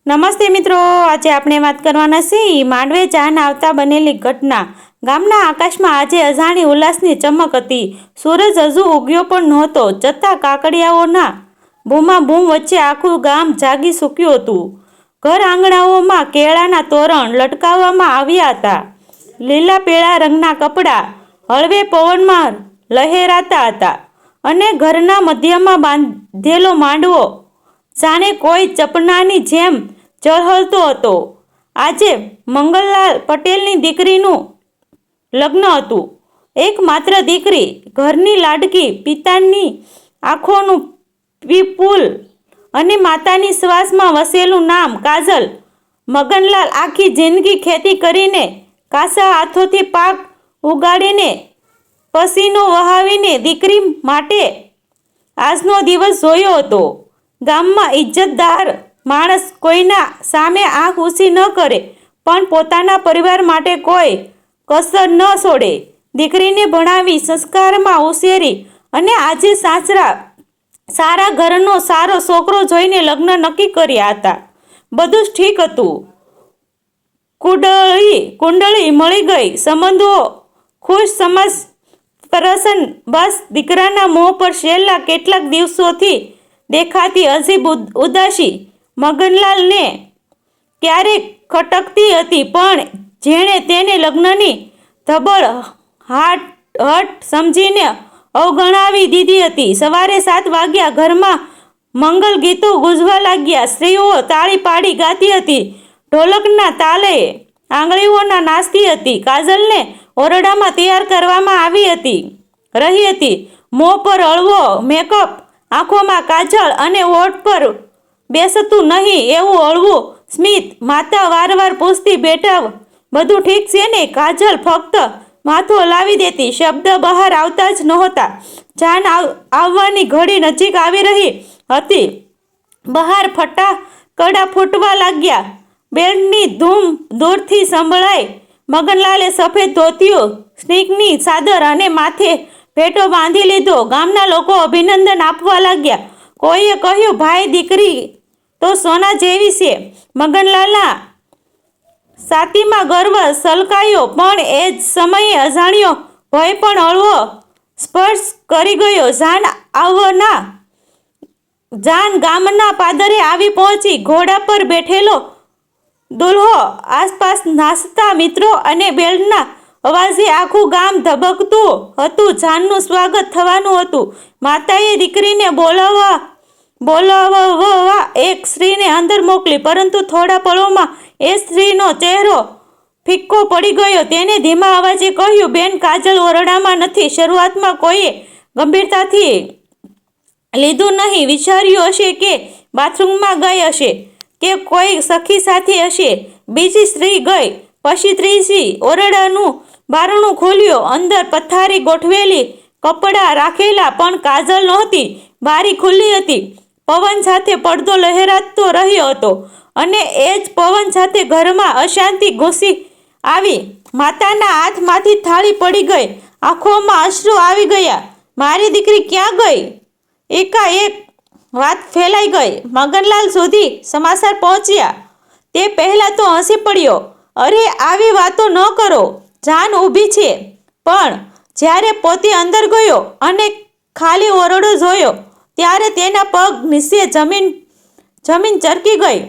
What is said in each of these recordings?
નમસ્તે મિત્રો, આજે આપણે વાત કરવાના છીએ માંડવે ચાન આવતા બનેલી ઘટના। ગામના આકાશમાં આજે અજાણી ઉલ્લાસની ચમક હતી। સૂરજ હજુ ઉગ્યો પણ નહોતો છતાં કાકડિયાઓના બૂમાબૂમ વચ્ચે આખું ગામ જાગી ચૂક્યું હતું। ઘર આંગણાઓમાં કેળાના તોરણ લટકાવવામાં આવ્યા હતા। લીલા પીળા રંગના કપડાં હળવે પવનમાં લહેરાતા હતા અને ઘરના મધ્યમાં બાંધેલો માંડવો જાણે કોઈ ચપનાની જેમ ઝળહળતો હતો। આજે મંગલલાલ પટેલની દીકરીનું લગ્ન હતું। એકમાત્ર દીકરી, ઘરની લાડકી, પિતાની આંખોનું પીપુલ અને માતાની શ્વાસમાં વસેલું નામ કાજલ। મગનલાલ આખી જિંદગી ખેતી કરીને, કાસા હાથોથી પાક ઉગાડીને, પસીનો વહાવીને દીકરી માટે આજનો દિવસ જોયો હતો। ગામમાં ઇજ્જતદાર માણસ કોઈના સામે આંખ ઊંચી ન કરે, પણ પોતાના પરિવાર માટે કોઈ કસર ન છોડે। દીકરીને ભણાવી, સંસ્કારમાં ઉછેરી અને આજે સારા ઘરનો સારો છોકરો જોઈને લગ્ન નક્કી કર્યા હતા। બધું જ ઠીક હતું। કુંડળી મળી ગઈ, સંબંધો ખુશ, સમાજ પ્રસન્ન। બસ દીકરાના મોં પર છેલ્લા કેટલાક દિવસોથી દેખાતી અજીબ ઉદાસી મગનલાલને ક્યારેક ખટકતી હતી, પણ જેણે તેને લગ્નની ધબડહટ સમજીને અવગણાવી દીધી હતી। સવારે 7 વાગ્યા, ઘરમાં મંગલ ગીતો ગુંજવા લાગ્યા। સ્ત્રીઓ તાળી પાડી ગાતી હતી, ઢોલકના તાલે આંગળીઓ નાચતી હતી। કાજલને ઓરડામાં તૈયાર કરવામાં રહી હતી। મોં પર હળવો મેકઅપ, આંખોમાં કાજલ અને હોઠ પર બેસતું નહીં એવું હળવું સ્મિત। માતા વારવાર પૂછતી, બેટા બધું ઠીક છે ને? કાજલ ફક્ત માથું હલાવી દેતી, શબ્દ બહાર આવતા જ નહોતા। જાન આવવાની ઘડી નજીક આવી રહી હતી। બહાર ફટાકડા ફૂટવા લાગ્યા, બેન્ડની ધૂમ દૂરથી સંભળાય। મગનલાલે સફેદ ધોતિયું, સ્ટીકની ચાદર અને માથે ભેટો બાંધી લીધો। ગામના લોકો અભિનંદન આપવા લાગ્યા। કોઈએ કહ્યું, ભાઈ દીકરી તો સોના જેવી છે। મગનલાલના છાતીમાં ગર્વ છલકાયો, પણ એ જ સમયે અજાણ્યો ભય પણ હળવો સ્પર્શ કરી ગયો। જાન ગામના પાદરે આવી પહોંચી। ઘોડા પર બેઠેલો દુલ્હો, આસપાસ નાચતા મિત્રો અને બેન્ડના અવાજે આખું ગામ ધબકતું હતું। જાનનું સ્વાગત થવાનું હતું। માતાએ દીકરીને બોલાવવા એક સ્ત્રીને અંદર મોકલી, પરંતુ થોડા પળોમાં એ સ્ત્રીનો ચહેરો ફિક્કો પડી ગયો। તેણે ધીમા અવાજે કહ્યું, બેન, કાજલ ઓરડામાં નથી। શરૂઆતમાં કોઈએ ગંભીરતાથી લીધું નહીં, વિચાર્યું હશે કે બાથરૂમમાં ગઈ હશે કે કોઈ સખી સાથે હશે। બીજી સ્ત્રી ગઈ, પછી ત્રીજી। ઓરડાનું બારણું ખુલ્યું, અંદર પથારી ગોઠવેલી, કપડાં રાખેલા, પણ કાજલ નહોતી। બારી ખુલ્લી હતી, પવન સાથે પડદો લહેરાતો રહ્યો હતો અને એ જ પવન સાથે ઘરમાં અશાંતિ ઘૂસી આવી। માતાના હાથમાંથી થાળી પડી ગઈ, આંખોમાં અશ્રુ આવી ગયા। મારી દીકરી ક્યાં ગઈ? એકાએક વાત ફેલાઈ ગઈ। મગનલાલ સુધી સમાચાર પહોંચ્યા તે પહેલાં તો હસી પડ્યો। અરે, આવી વાતો ન કરો, જાન ઊભી છે। પણ જ્યારે પોતે અંદર ગયો અને ખાલી ઓરડો જોયો, ત્યારે તેના પગ નીચે જમીન ચરકી ગઈ।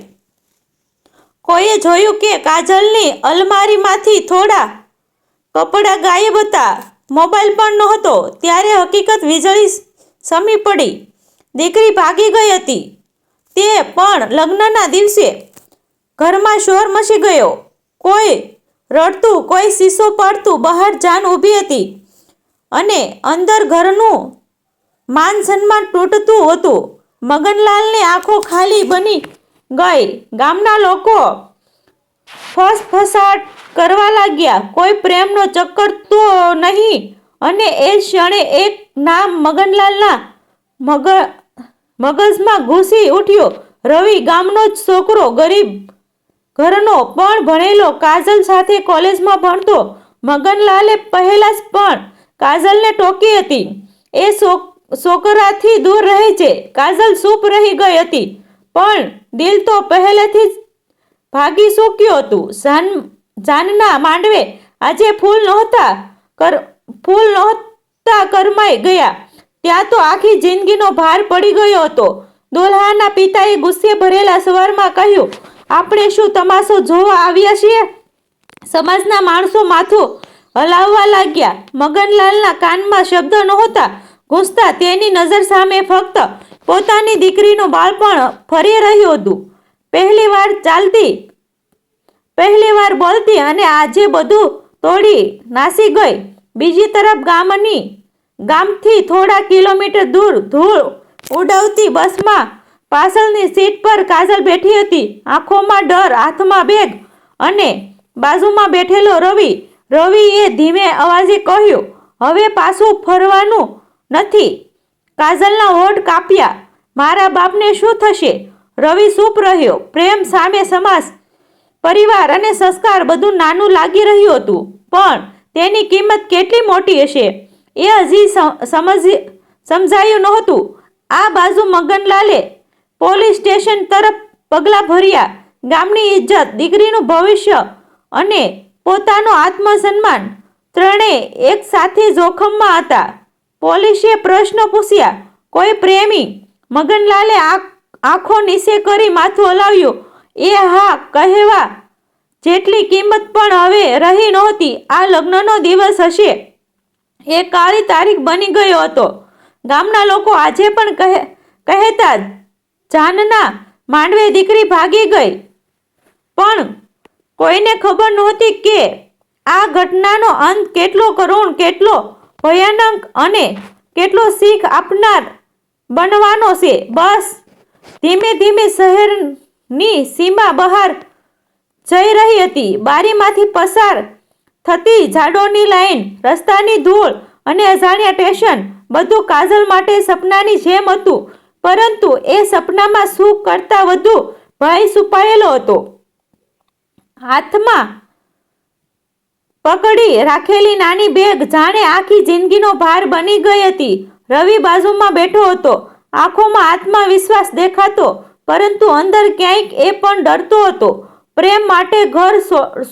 કોઈએ જોયું કે કાજલની અલમારીમાંથી થોડા કપડાં ગાયબ હતા, મોબાઈલ પણ નહોતો। ત્યારે હકીકત વીજળી સમી પડી, દીકરી ભાગી ગઈ હતી, તે પણ લગ્નના દિવસે। ઘરમાં શોર મચી ગયો, કોઈ રડતું, કોઈ શીશો પાડતું। બહાર જાન ઊભી હતી અને અંદર ઘરનું માન સન્માન તૂટતું હતું। મગનલાલની આંખો ખાલી બની ગઈ। ગામના લોકો ફસફસાટ કરવા લાગ્યા, કોઈ પ્રેમનો ચક્કર તો નહીં? અને એ જ ક્ષણે એક નામ મગનલાલના મગજમાં ઘૂસી ઉઠ્યું, રવિ। ગામનો જ છોકરો, ગરીબ ઘરનો, પણ ભણેલો, કાજલ સાથે કોલેજમાં ભણતો। મગનલાલે પહેલા જ પણ કાજલને ટોકી હતી, એ છોકરાથી દૂર રહે છે। કાજલ ચૂપ રહી ગઈ હતી, પણ દિલ તો પહેલેથી જ ભાગી ચૂક્યું હતું. જાનના માંડવે આજે ફૂલ નહોતા કરમાઈ ગયા. ત્યાં તો આખી જિંદગીનો ભાર પડી ગયો હતો. દુલ્હાના પિતાએ ગુસ્સે ભરેલા સ્વરમાં કહ્યું, આપણે શું તમાશો જોવા આવ્યા છીએ? સમાજના માણસો માથું હલાવવા લાગ્યા. મગનલાલના કાનમાં શબ્દ નહોતા ગૂંજતા. તેની નજર સામે ફક્ત પોતાની દીકરીનું બાળપણ ફરી રહ્યું હતું. પહેલી વાર બોલતી અને આજે બધું તોડી નાસી ગઈ. બીજી તરફ ગામથી થોડા કિલોમીટર દૂર ધૂળ ઉડાવતી બસમાં પાછળની સીટ પર કાજલ બેઠી હતી. આંખોમાં ડર, હાથમાં બેગ અને બાજુમાં બેઠેલો રવિ. રવિએ ધીમે અવાજે કહ્યું, હવે પાછું ફરવાનું નથી. કાજલના હોઠ કાપ્યા. મારા બાપને શું થશે? રવિ ચૂપ રહ્યો. પ્રેમ સામે સમાજ, પરિવાર અને સંસ્કાર બધું નાનું લાગી રહ્યું હતું. પણ તેની કિંમત કેટલી મોટી હશે એ હજી સમજાયું નહોતું. આ બાજુ મગનલાલે પોલીસ સ્ટેશન તરફ પગલાં ભર્યા. ગામની ઇજ્જત, દીકરીનું ભવિષ્ય અને પોતાનો આત્મસન્માન ત્રણેય એક સાથે જોખમમાં હતા. પોલીસે પ્રશ્નો પૂછ્યા. કોઈ પ્રેમી? મગનલાલે આંખો નીચે કરી માથું હલાવ્યું. એ હા કહેવા જેટલી કિંમત પણ હવે રહી નહોતી. આ લગ્નનો દિવસ હશે એ કાળી તારીખ બની ગયો હતો. ગામના લોકો આજે પણ કહેતા, જાનના માંડવે દીકરી ભાગી ગઈ. પણ કોઈને ખબર નહોતી કે આ ઘટનાનો અંત કેટલો કરુણ, કેટલો ભયાનક અને કેટલો શીખ આપનાર બનવાનો છે. બસ ધીમે ધીમે શહેરની સીમા બહાર જઈ રહી હતી. બારીમાંથી પસાર થતી ઝાડોની લાઈન, રસ્તાની ધૂળ અને અજાણ્યા સ્ટેશન, બધું કાજલ માટે સપનાની જેમ હતું. પરંતુ એ સપનામાં સુખ કરતાં વધુ ભય છુપાયેલો હતો. હાથમાં પકડી રાખેલી નાની બેગ જાણે આખી જિંદગીનો ભાર બની ગઈ હતી. રવિ બાજુમાં બેઠો હતો. આંખોમાં આત્મવિશ્વાસ દેખાતો, પરંતુ અંદર ક્યાંક એ પણ ડરતો હતો. પ્રેમ માટે ઘર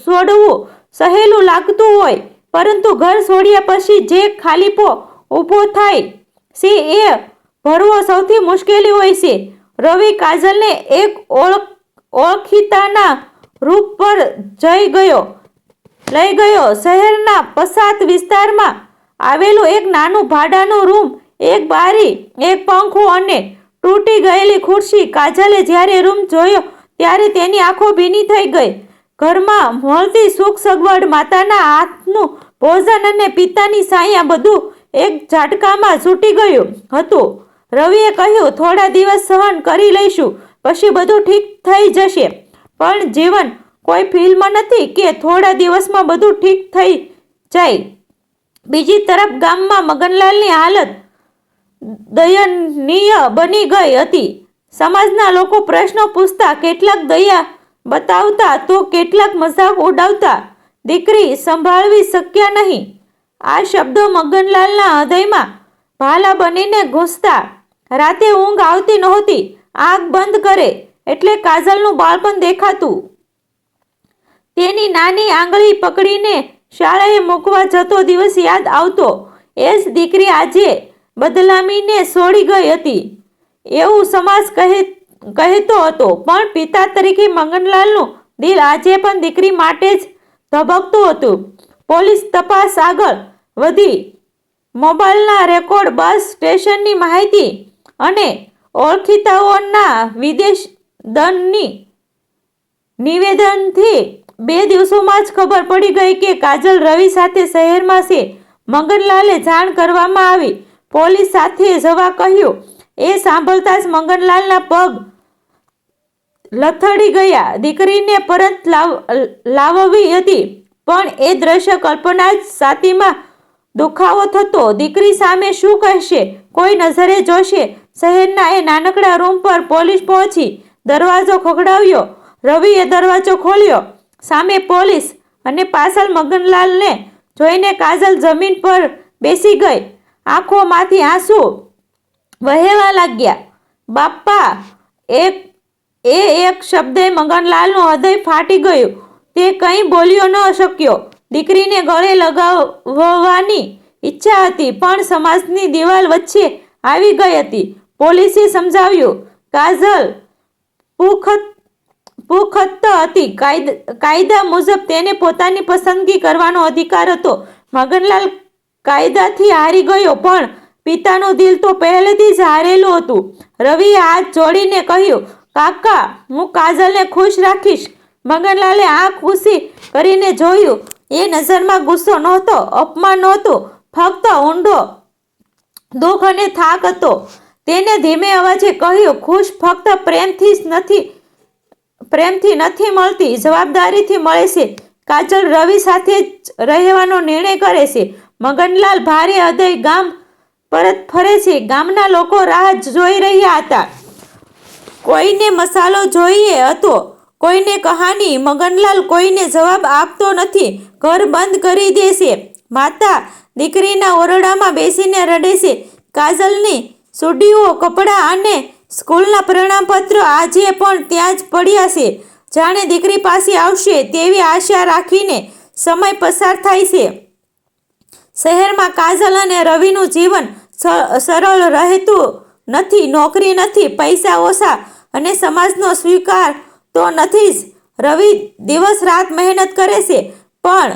છોડવું સહેલું લાગતું હોય, પરંતુ ઘર છોડ્યા પછી જે ખાલીપો ઊભો થાય છે એ ભરવો સૌથી મુશ્કેલ હોય છે. રવિ કાજલને એક ઓળખીતાના રૂપ પર લઈ ગયો. શહેરના પછાત વિસ્તારમાં આવેલું એક નાનું ભાડાનું રૂમ, એક બારી, એક પંખો અને તૂટી ગયેલી ખુરશી. કાજલે જ્યારે રૂમ જોયો ત્યારે તેની આંખો ભીની થઈ ગઈ. ઘરમાં મળતી સુખ સગવડ, માતાના હાથનું ભોજન અને પિતાની છાયા, બધું એક ઝાટકામાં છૂટી ગયું હતું. રવિએ કહ્યું, થોડા દિવસ સહન કરી લઈશું, પછી બધું ઠીક થઈ જશે. પણ જીવન કોઈ ફિલ્મ નથી કે થોડા દિવસમાં બધું ઠીક થઈ જાય. બીજી તરફ ગામમાં મગનલાલની હાલત દયનીય બની ગઈ હતી. સમાજના લોકો પ્રશ્નો પૂછતા, કેટલાક દયા બતાવતા તો કેટલાક મજાક ઉડાવતા. દીકરી સંભાળવી શક્ય નહીં. આ શબ્દો મગનલાલના હૃદયમાં ભાલા બનીને ઘૂસતા. રાતે ઊંઘ આવતી નહોતી. આંખ બંધ કરે એટલે કાજલનું બાળપણ દેખાતું. તેની નાની આંગળી પકડીને શાળાએ મૂકવા જતો દિવસ યાદ આવતો. એ જ દીકરી આજે બદલામીને છોડી ગઈ હતી એવું સમાજ કહેતો હતો. પણ પિતા તરીકે મગનલાલનું દિલ આજે પણ દીકરી માટે જ ધબકતું હતું. પોલીસ તપાસ આગળ વધી. મોબાઈલના રેકોર્ડ, બસ સ્ટેશનની માહિતી અને ઓળખીતાઓના વિદેશ દંડની નિવેદનથી 2 દિવસોમાં જ ખબર પડી ગઈ કે કાજલ રવિ સાથે શહેરમાં છે. મગનલાલે જાણ કરવામાં આવી. પોલીસ સાથે જવા કહ્યું. એ સાંભળતા જ મગનલાલના પગ લથડી ગયા. દીકરીને પરત લાવવી હતી, પણ એ દ્રશ્ય કલ્પના જ છાતીમાં દુખાવો થતો. દીકરી સામે શું કહેશે? કોઈ નજરે જોશે? શહેરના એ નાનકડા રૂમ પર પોલીસ પહોંચી. દરવાજો ખખડાવ્યો. રવિએ દરવાજો ખોલ્યો. સામે પોલીસ અને પાછળ મગનલાલને જોઈને કાજલ જમીન પર બેસી ગઈ. આંખોમાંથી આંસુ વહેવા લાગ્યા. બાપા, એ એક શબ્દે મગનલાલનું હૃદય ફાટી ગયું. તે કંઈ બોલ્યો ન શક્યો. દીકરીને ગળે લગાવવાની ઈચ્છા હતી, પણ સમાજની દિવાલ વચ્ચે આવી ગઈ હતી. પોલીસે સમજાવ્યું, કાજલ પુખ્ત હતી. કાયદા મુજબ તેને પોતાની પસંદગી કરવાનો અધિકાર હતો. મગનલાલ કાયદાથી હારી ગયો, પણ પિતાનું દિલ તો પહેલેથી જ હારેલું હતું. રવિએ હાથ જોડીને કહ્યું, કાકા, હું કાજલને ખુશ રાખીશ. મગનલાલે આંખ ઊંચી કરીને જોયું. એ નજરમાં ગુસ્સો નહોતો, અપમાન નહોતું, ફક્ત ઊંડો દુઃખ અને થાક હતો. તેને ધીમે અવાજે કહ્યું, ખુશ ફક્ત પ્રેમથી નથી મળતી, જવાબદારીથી મળે છે. કાજલ રવિ સાથે જ રહેવાનો નિર્ણય કરે છે. મગનલાલ ભારે હૃદય ગામ પરત ફરે છે. ગામના લોકો રાહ જોઈ રહ્યા હતા. કોઈને મસાલો જોઈએ હતો, કોઈને કહાની. મગનલાલ કોઈને જવાબ આપતો નથી. ઘર બંધ કરી દે છે. માતા દીકરીના ઓરડામાં બેસીને રડે છે. કાજલની સુડીઓ, કપડાં અને સ્કૂલના પ્રમાણપત્રો આજે પણ ત્યાં જ પડ્યા છે. જાણે દીકરી પાસે આવશે તેવી આશા રાખીને સમય પસાર થાય છે. શહેરમાં કાજલ અને રવિનું જીવન સરળ રહેતું નથી. નોકરી નથી, પૈસા ઓછા અને સમાજનો સ્વીકાર તો નથી જ. રવિ દિવસ રાત મહેનત કરે છે, પણ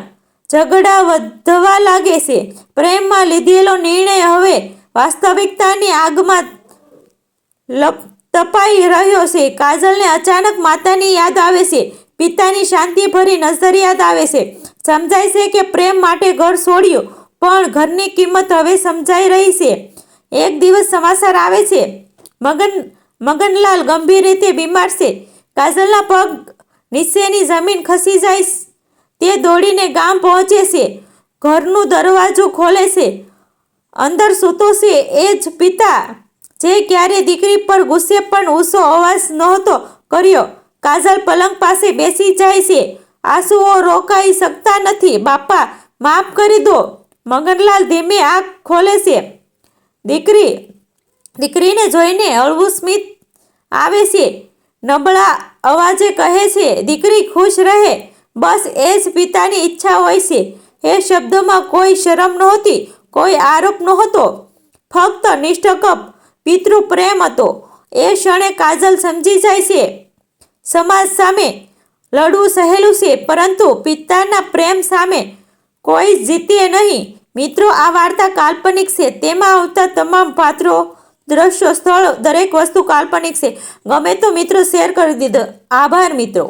ઝઘડા વધવા લાગે છે. પ્રેમમાં લીધેલો નિર્ણય હવે વાસ્તવિકતાની આગમાં તપાઈ રહ્યો છે. કાજલને અચાનક માતાની યાદ આવે છે, પિતાની શાંતિભરી નજર યાદ આવે છે. સમજાય છે કે પ્રેમ માટે ઘર છોડ્યું, પણ ઘરની કિંમત હવે સમજાઈ રહી છે. એક દિવસ સમાચાર આવે છે, મગનલાલ ગંભીર રીતે બીમાર છે. કાજલના પગ નીચેની જમીન ખસી જાય. તે દોડીને ગામ પહોંચે છે. ઘરનું દરવાજો ખોલે છે. અંદર સૂતો છે એ જ પિતા, જે ક્યારે દીકરી પર ગુસ્સે પણ ઊંચો અવાજ નહોતો કર્યો. કાજલ પલંગ પાસે બેસી જાય છે. આંસુઓ રોકાઈ શકતા નથી. બાપા, માફ કરી દો. મગનલાલ ધીમે આંખ ખોલે છે. દીકરીને જોઈને હળવું સ્મિત આવે છે. નબળા અવાજે કહે છે, દીકરી ખુશ રહે, બસ એ જ પિતાની ઈચ્છા હોય છે. એ શબ્દોમાં કોઈ શરમ નહોતી, કોઈ આરોપ નહોતો, ફક્ત નિષ્ઠકપ પિતૃ પ્રેમ હતો. એ ક્ષણે કાજલ સમજી જાય છે, સમાજ સામે લડવું સહેલું છે, પરંતુ પિતાના પ્રેમ સામે કોઈ જીતે નહીં. મિત્રો, આ વાર્તા કાલ્પનિક છે. તેમાં આવતા તમામ પાત્રો, દ્રશ્યો, સ્થળ, દરેક વસ્તુ કાલ્પનિક છે. ગમે તો મિત્રો શેર કરી દીધો. આભાર મિત્રો.